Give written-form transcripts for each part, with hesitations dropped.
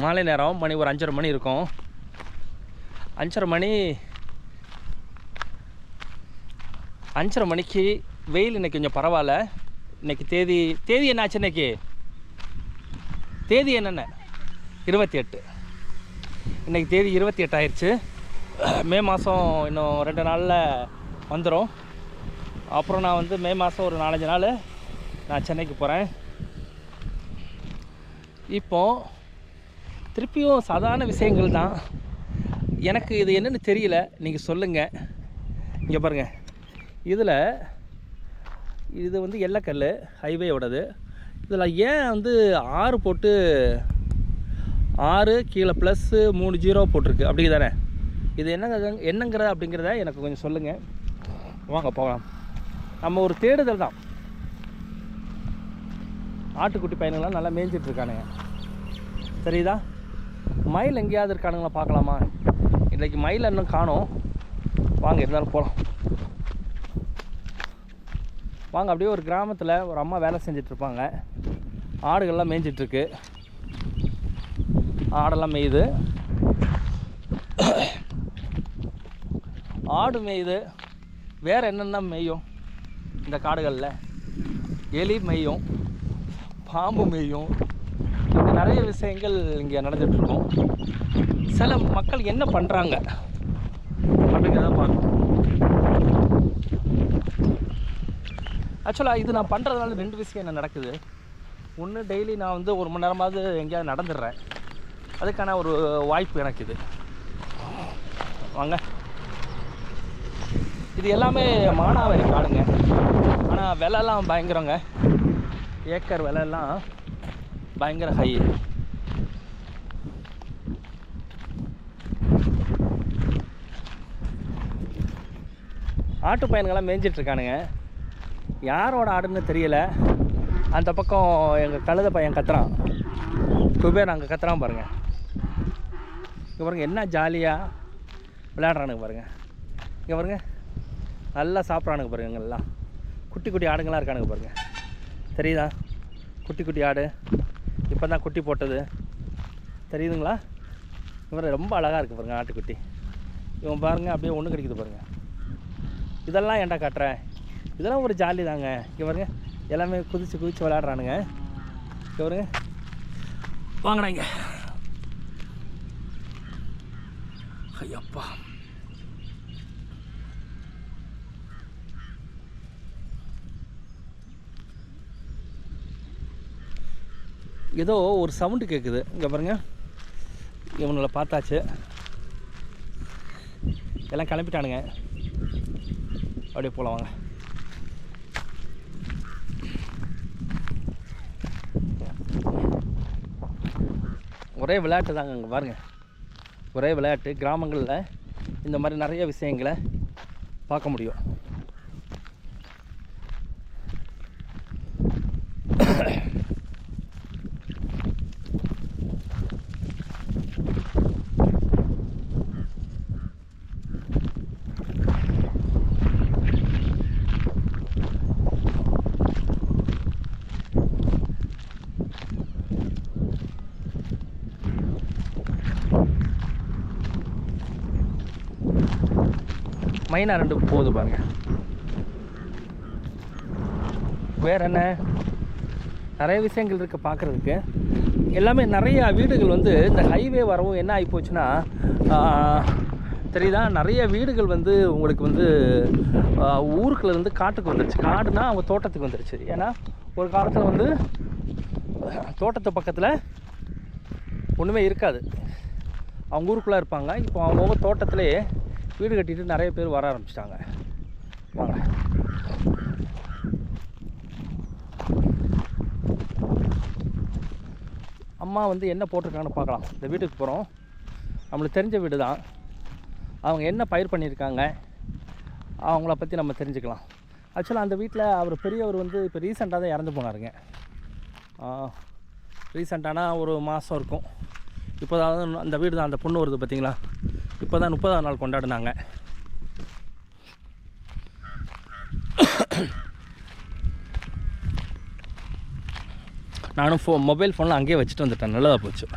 மாலை நேரம் மணி ஒரு 5:30 மணி இருக்கும். 5:30 மணிக்கு வெயில் இன்றைக்கி கொஞ்சம் பரவாயில்ல. இன்றைக்கி தேதி என்னாச்சு? இன்றைக்கி தேதி என்னென்ன? 28. இன்றைக்கி தேதி 28 ஆயிடுச்சு. மே மாதம் இன்னும் 2 நாளில் வந்துடும். அப்புறம் நான் வந்து மே மாதம் ஒரு 4-5 நாள் நான் சென்னைக்கு போகிறேன். இப்போது திருப்பியும் சாதாரண விஷயங்கள் தான். எனக்கு இது என்னென்னு தெரியல, நீங்கள் சொல்லுங்கள். இங்கே பாருங்கள், இது வந்து எல்லக்கல் ஹைவேயோடது. இதில் ஏன் வந்து 6 போட்டு 6 கீழே +3 0 போட்டிருக்கு அப்படி தானே? இது என்னங்கிறத அப்படிங்கிறத எனக்கு கொஞ்சம் சொல்லுங்கள். வாங்க போகலாம். நம்ம ஒரு தேடுதல் தான். ஆட்டுக்குட்டி பையனுங்களாம் நல்லா மேய்ஞ்சிட்ருக்கானுங்க, சரிதா? மயில் எங்கேயாவது இருக்கானுங்களா பார்க்கலாமா? இன்றைக்கி மயில் இன்னும் காணோம். வாங்க இருந்தாலும் போகலாம். வாங்க. அப்படியே ஒரு கிராமத்தில் ஒரு அம்மா வேலை செஞ்சிட்ருப்பாங்க. ஆடுகள்லாம் மேய்ஞ்சிட்ருக்கு. ஆடெல்லாம் மேயுது, ஆடு மேயுது. வேறு என்னென்ன மேயும் இந்த காடுகளில்? எலி மேயும், பாம்பு மேயும். இப்படி நிறைய விஷயங்கள் இங்கே நடந்துகிட்ருக்கோம். சில மக்கள் என்ன பண்ணுறாங்க அப்படிங்கிறத பார்க்கணும். ஆக்சுவலாக இது நான் பண்ணுறதுனால 2 விஷயம் என்ன நடக்குது. ஒன்று, டெய்லி நான் வந்து 1 மணி நேரமாவது எங்கேயாவது நடந்துடுறேன். அதுக்கான ஒரு வாய்ப்பு எனக்கு இது. வாங்க. இது எல்லாமே மானாவாரி காடுங்க. ஆனால் விலைலாம் பயங்கரங்க. ஏக்கர் விலைலாம் பயங்கர ஹை. ஆட்டு பையன்கள்லாம் மேய்ஞ்சிட்ருக்கானுங்க. யாரோட ஆடுன்னு தெரியல. அந்த பக்கம் எங்கள் கழுத பையன் கத்துறான். குபேர் அங்கே கத்துறான் பாருங்கள். இங்கே பாருங்கள், என்ன ஜாலியாக விளையாடுறானுங்க பாருங்கள். இங்கே பாருங்கள், நல்லா சாப்பிட்றானுங்க பாருங்கள். எல்லாம் குட்டி குட்டி ஆடுங்கள்லாம் இருக்கானுங்க பாருங்கள், தெரியுதா? குட்டி குட்டி ஆடு இப்போ தான் குட்டி போட்டது, தெரியுதுங்களா? இவர் ரொம்ப அழகாக இருக்குது பாருங்கள் ஆட்டுக்குட்டி. இவன் பாருங்கள் அப்படியே ஒன்று கிடைக்குது பாருங்கள். இதெல்லாம் ஏன்டா காட்டுறேன்? இதெல்லாம் ஒரு ஜாலி தாங்க. இங்கே பாருங்க, எல்லாமே குதிச்சு விளையாடுறானுங்க. இங்கே பாருங்க, வாங்கடா இங்கே. ஐயப்பா, ஏதோ ஒரு சவுண்டு கேட்குது. இங்கே பாருங்க, இவங்களை பார்த்தாச்சு. எல்லாம் கிளம்பிட்டானுங்க. அப்படியே போகலாம் வாங்க. ஒரே விளையாட்டு தாங்க அங்கே பாருங்கள். ஒரே விளையாட்டு. கிராமங்களில் இந்த மாதிரி நிறைய விஷயங்களை பார்க்க முடியும். மைனா 2 போகுது பாருங்க. வேறு என்ன நிறைய விஷயங்கள் இருக்குது பார்க்குறதுக்கு. எல்லாமே நிறையா வீடுகள் வந்து இந்த ஹைவே வரவும் என்ன ஆகி போச்சுன்னா, தெரியுதா, நிறைய வீடுகள் வந்து உங்களுக்கு வந்து ஊருக்குள்ளேருந்து காட்டுக்கு வந்துடுச்சு. காடுனா அவங்க தோட்டத்துக்கு வந்துடுச்சு. ஏன்னா ஒரு காலத்தில் வந்து தோட்டத்து பக்கத்தில் ஒன்றுமே இருக்காது, அவங்க ஊருக்குள்ளே இருப்பாங்க. இப்போ அவங்கவுங்க தோட்டத்திலே வீடு கட்டிட்டு நிறைய பேர் வர ஆரம்பிச்சிட்டாங்க. வாங்க. அம்மா வந்து என்ன போட்டிருக்காங்கன்னு பார்க்கலாம். இந்த வீட்டுக்கு போகிறோம். நம்மளுக்கு தெரிஞ்ச வீடு தான். அவங்க என்ன பயிர் பண்ணியிருக்காங்க அவங்கள பற்றி நம்ம தெரிஞ்சுக்கலாம். ஆக்சுவலாக அந்த வீட்டில் அவர் பெரியவர் வந்து இப்போ ரீசெண்டாக தான் இறந்து போனாருங்க. ரீசெண்டானா ஒரு மாதம் இருக்கும். இப்போ தான் அந்த வீடு தான், அந்த பொண்ணு வருது பார்த்தீங்களா, இப்போ தான் 30ஆவது நாள் கொண்டாடினாங்க. நானும் மொபைல் ஃபோனில் அங்கேயே வச்சுட்டு வந்துட்டேன். நல்லதாக போச்சு.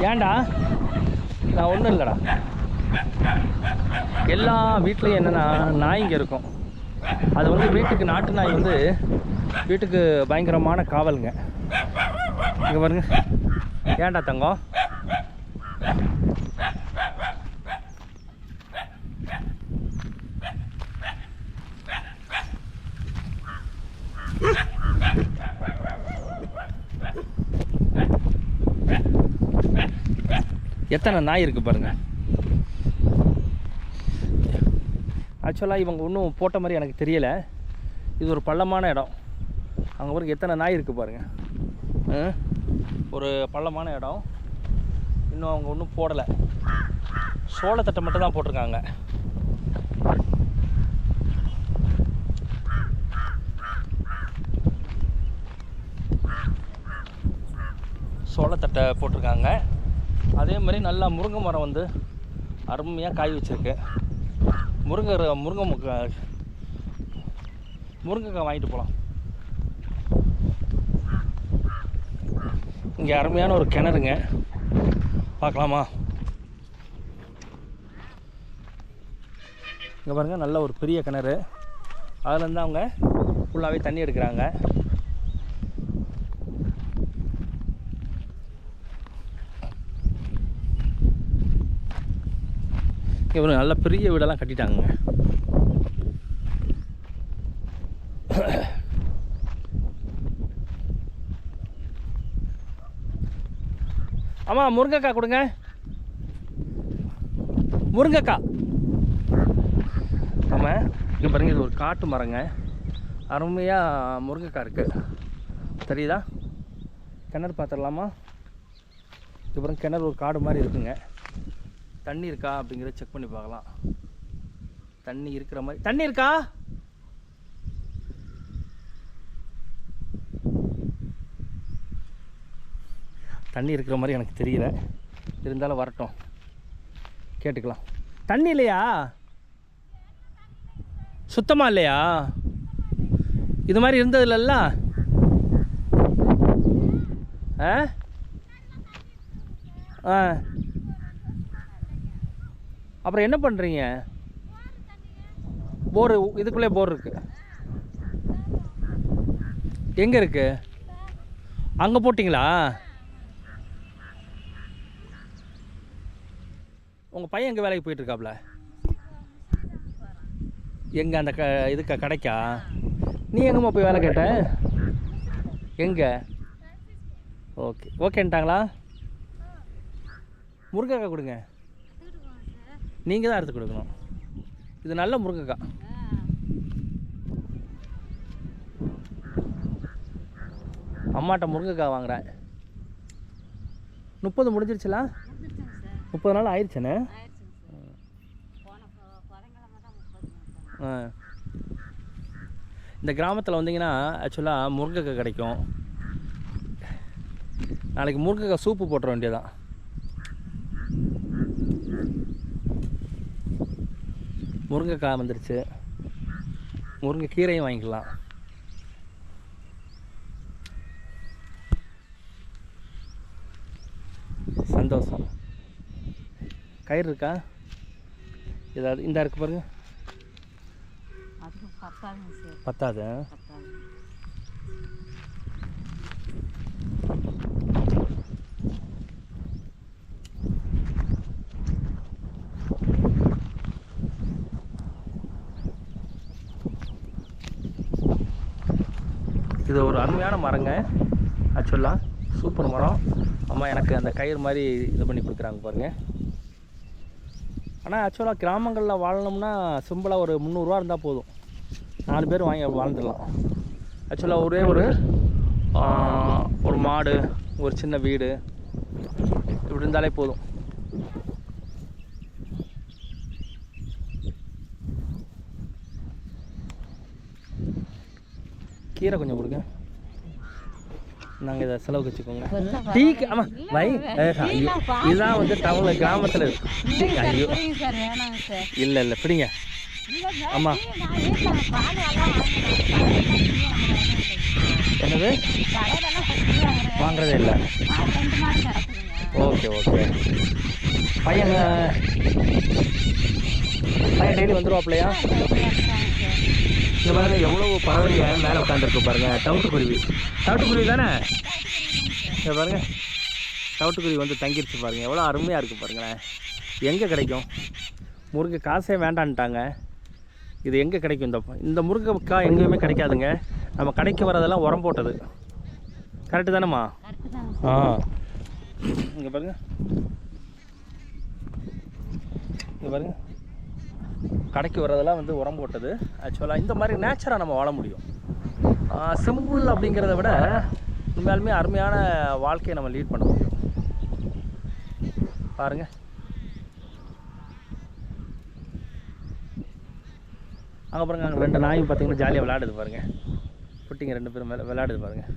ஏன்டா நான் ஒன்றும் இல்லைடா, எல்லா வீட்லேயும் என்னென்னா நாய்ங்க இருக்கும். அது வந்து வீட்டுக்கு நாட்டு நாய் வந்து வீட்டுக்கு பயங்கரமான காவலுங்க. இங்கே பாருங்க. ஏன்டா தங்கம்? எத்தனை நாய் இருக்குது பாருங்கள். ஆக்சுவலாக இவங்க ஒன்றும் போட்ட மாதிரி எனக்கு தெரியலை. இது ஒரு பள்ளமான இடம். அங்கே பாருங்க எத்தனை நாய் இருக்குது பாருங்கள். ஒரு பள்ளமான இடம். இன்னும் அவங்க ஒன்றும் போடலை. சோளத்தட்டை மட்டும் தான் போட்டிருக்காங்க. சோளத்தட்டை போட்டிருக்காங்க. அதே மாதிரி நல்லா முருங்கை மரம் வந்து அருமையாக காய் வச்சுருக்கு. முருங்கைக்காய் வாங்கிட்டு போகலாம். இங்கே அருமையான ஒரு கிணறுங்க, பார்க்கலாமா? இங்கே பாருங்கள், நல்ல ஒரு பெரிய கிணறு. அதுலேருந்து அவங்க ஃபுல்லாகவே தண்ணி எடுக்கிறாங்க. இவங்க நல்ல பெரிய வீடெல்லாம் கட்டிட்டாங்க. ஆமாம், முருங்கைக்காய் கொடுங்க. முருங்கைக்காய். ஆமாம், இங்கே பாருங்க, இது ஒரு காட்டு மரங்க. அருமையாக முருங்கைக்காய் இருக்குது. தெரியுதா? கிணறு பார்த்துடலாமா? இது பாருங்க, கிணறு ஒரு காடு மாதிரி இருக்குங்க. தண்ணி இருக்கா அப்படிங்கிறத செக் பண்ணி பார்க்கலாம். தண்ணி இருக்கிற மாதிரி. தண்ணி இருக்கா? தண்ணி இருக்கிற மாதிரி எனக்கு தெரியல. இருந்தாலும் வரட்டும், கேட்டுக்கலாம். தண்ணி இல்லையா? சுத்தமாக இல்லையா? இது மாதிரி இருந்ததில்ல. ஆ ஆ அப்புறம் என்ன பண்ணுறீங்க? போர் இதுக்குள்ளே போர் இருக்குது. எங்கே இருக்குது? அங்கே போட்டிங்களா? உங்கள் பையன் எங்கே வேலைக்கு போயிட்டுருக்காப்புல? எங்கே? அந்த இதுக்கு கடைக்கா? நீ எங்கேம்மா போய் வேலை கேட்ட? எங்கே? ஓகேன்ட்டாங்களா? முருங்கைக்காய் கொடுங்க. நீங்கள் தான் எடுத்து கொடுக்கணும். இது நல்ல முருங்கைக்காய். அம்மாட்ட முருங்கைக்காய் வாங்குறேன். 30 முடிஞ்சிருச்சுல? 30 நாள் ஆயிடுச்சுண்ணே. இந்த கிராமத்தில் வந்தீங்கன்னா ஆக்சுவலாக முருங்கைக்காய் கிடைக்கும். நாளைக்கு முருங்கைக்காய் சூப்பு போட்டுற வேண்டியதான். முருங்கைக்காய் வந்துருச்சு. முருங்கை கீரையும் வாங்கிக்கலாம். சந்தோஷம். கயிறு இருக்கா? ஏதாவது இந்த இருக்கு பாருங்க. பத்தாது. இது ஒரு அருமையான மரங்க. ஆக்சுவலாக சூப்பர் மரம். அம்மா எனக்கு அந்த கயிறு மாதிரி இது பண்ணி கொடுக்குறாங்க பாருங்கள். ஆனால் ஆக்சுவலாக கிராமங்களில் வாழணும்னா சிம்பிளாக ஒரு 300 ரூபா இருந்தால் போதும். 4 பேர் வாங்கி வாழ்ந்துடலாம். ஆக்சுவலாக ஒரே ஒரு மாடு, ஒரு சின்ன வீடு இப்படி இருந்தாலே போதும். கீரை கொஞ்சம் கொடுங்க. நாங்கள் இதை செலவுக்கு வச்சுக்கோங்க. டீ ஆமாம் வை. இதுதான் வந்து டவுனில் கிராமத்தில் இருக்கு. ஐயோ இல்லை இல்லை பிடிங்க. ஆமாம் என்னது வாங்குறதே இல்லை. Okay okay. பையன் டெய்லி வந்துடுவாப்லையா? இங்கே பாருங்க எவ்வளோ பறவைங்க மேலே உட்காந்துருக்கு பாருங்கள். தவிட்டுக்குருவி. தவிட்டுக்குருவி தானே? இங்கே பாருங்கள் தவிட்டுக்குருவி வந்து தங்கிருச்சு பாருங்கள். எவ்வளோ அருமையாக இருக்குது பாருங்களேன். எங்கே கிடைக்கும்? முருங்கை காசே வேண்டான்ட்டாங்க. இது எங்கே கிடைக்கும்? இந்த முருங்கைக்காய் எங்கேயுமே கிடைக்காதுங்க. நம்ம கடைக்கு வரதெல்லாம் உரம் போட்டது. கரெக்டு தானேம்மா? ஆ இங்கே பாருங்கள். இங்கே பாருங்கள் கடைக்கு வரதெல்லாம் வந்து உரம் போட்டது. ஆக்சுவலாக இந்த மாதிரி நேச்சராக நம்ம வாழ முடியும். சிம்பிள் அப்படிங்கிறத விட உண்மையாலுமே அருமையான வாழ்க்கையை நம்ம லீட் பண்ண முடியும். பாருங்கள் அங்கே பாருங்கள். அங்கே 2 நாயும் பார்த்தீங்கன்னா ஜாலியாக விளையாடுது பாருங்கள். குட்டிங்க 2 பேரும் மேலே விளையாடுது பாருங்கள்.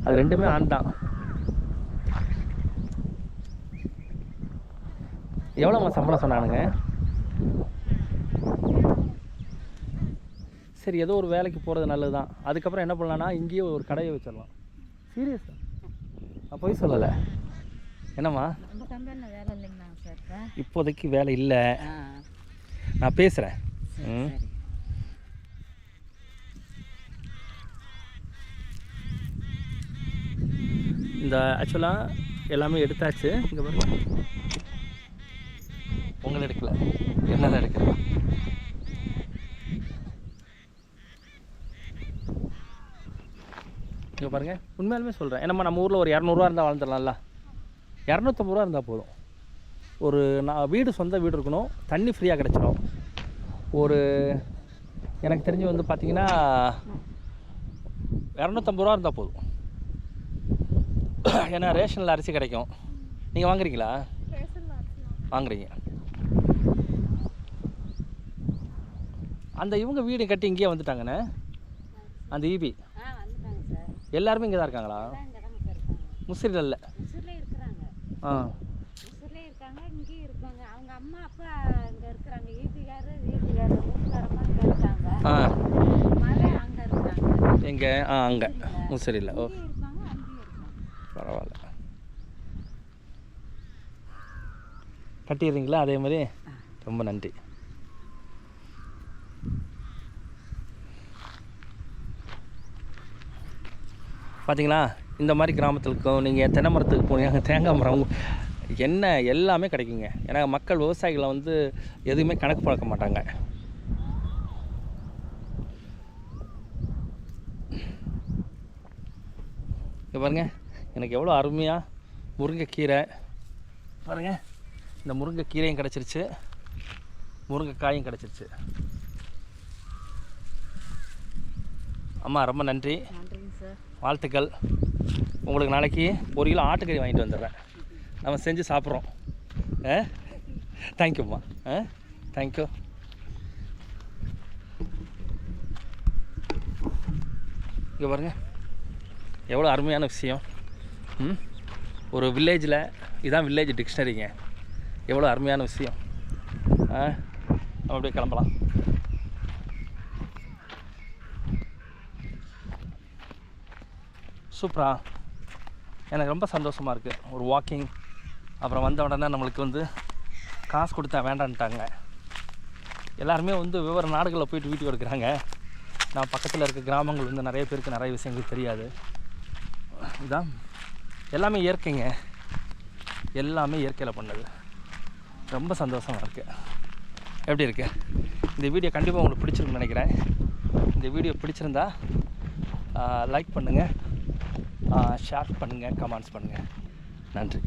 அது 2மே ஆண் தான். எவ்வளோம்மா சம்பளம் சொன்னானுங்க? சரி ஏதோ ஒரு வேலைக்கு போகிறது நல்லது தான். அதுக்கப்புறம் என்ன பண்ணலான்னா இங்கேயே ஒரு கடையை வச்சிடலாம். சீரியஸ் தான், நான் போய் சொல்லலை. என்னம்மா இப்போதைக்கு வேலை இல்லை, நான் பேசுகிறேன். இந்த ஆக்சுவலாக எல்லாமே எடுத்தாச்சு. இங்கே பாருங்க உங்களை எடுக்கல, என்னதான் எடுக்கிறேன். இங்கே பாருங்கள் உண்மையாலுமே சொல்கிறேன். ஏன்னா நம்ம ஊரில் ஒரு 200 இருந்தால் வாழ்ந்துடலாம்ல. 250 இருந்தால் போதும். ஒரு வீடு சொந்த வீடு இருக்கணும், தண்ணி ஃப்ரீயாக கிடச்சிடும். ஒரு எனக்கு தெரிஞ்சு வந்து பார்த்திங்கன்னா 250 இருந்தால் போதும். ஏன்னா ரேஷனில் அரிசி கிடைக்கும். நீங்கள் வாங்குறீங்களா? வாங்குறீங்க. அந்த இவங்க வீடு கட்டி இங்கேயே வந்துட்டாங்கண்ணே. அந்த ஈபி எல்லாருமே இங்கே தான் இருக்காங்களா? முசிறில் இல்லை. ஆ எங்கே? அங்கே முசிறியில். ஓ பரவாயில்ல. கட்டிடுறீங்களா? அதே மாதிரி ரொம்ப நன்றி. பார்த்தீங்களா இந்த மாதிரி கிராமத்துக்கும் நீங்கள் தென்னை மரத்துக்கு போனீங்க, தேங்காய் மரம் என்ன எல்லாமே கிடைக்குங்க. ஏன்னா மக்கள் விவசாயிகளை வந்து எதுவுமே கணக்கு பார்க்க மாட்டாங்க. இங்கே பாருங்கள் எனக்கு எவ்வளோ அருமையாக முருங்கைக்கீரை பாருங்கள். இந்த முருங்கைக்கீரையும் கிடச்சிருச்சு, முருங்கைக்காயும் கிடச்சிருச்சு. அம்மா ரொம்ப நன்றி, வாழ்த்துக்கள். உங்களுக்கு நாளைக்கு 1 கிலோ ஆட்டுக்கறி வாங்கிட்டு வந்துடுறேன், நம்ம செஞ்சு சாப்பிட்றோம். தேங்க்யூம்மா. தேங்க்யூ. இங்கே பாருங்கள் எவ்வளோ அருமையான விஷயம். ஒரு வில்லேஜில் இதான் வில்லேஜ் டிக்ஷனரிங்க. எவ்வளோ அருமையான விஷயம். நம்ம அப்படியே கிளம்பலாம். சூப்பரா, எனக்கு ரொம்ப சந்தோஷமாக இருக்குது. ஒரு வாக்கிங், அப்புறம் வந்த உடனே நம்மளுக்கு வந்து காசு கொடுத்தா வேண்டான்ட்டாங்க. எல்லாருமே வந்து வெவ்வேறு நாடுகளில் போயிட்டு வீட்டுக்கு எடுக்கிறாங்க. நான் பக்கத்தில் இருக்க கிராமங்கள் வந்து நிறைய பேருக்கு நிறைய விஷயங்கள் தெரியாது. இதுதான் எல்லாமே இயற்கைங்க, எல்லாமே இயற்கையில் பண்ணது. ரொம்ப சந்தோஷமாக இருக்குது. எப்படி இருக்குது இந்த வீடியோ? கண்டிப்பாக உங்களுக்கு பிடிச்சிருக்குன்னு நினைக்கிறேன். இந்த வீடியோ பிடிச்சிருந்தா லைக் பண்ணுங்கள், ஷேர் பண்ணுங்கள், கமெண்ட்ஸ் பண்ணுங்கள். நன்றி.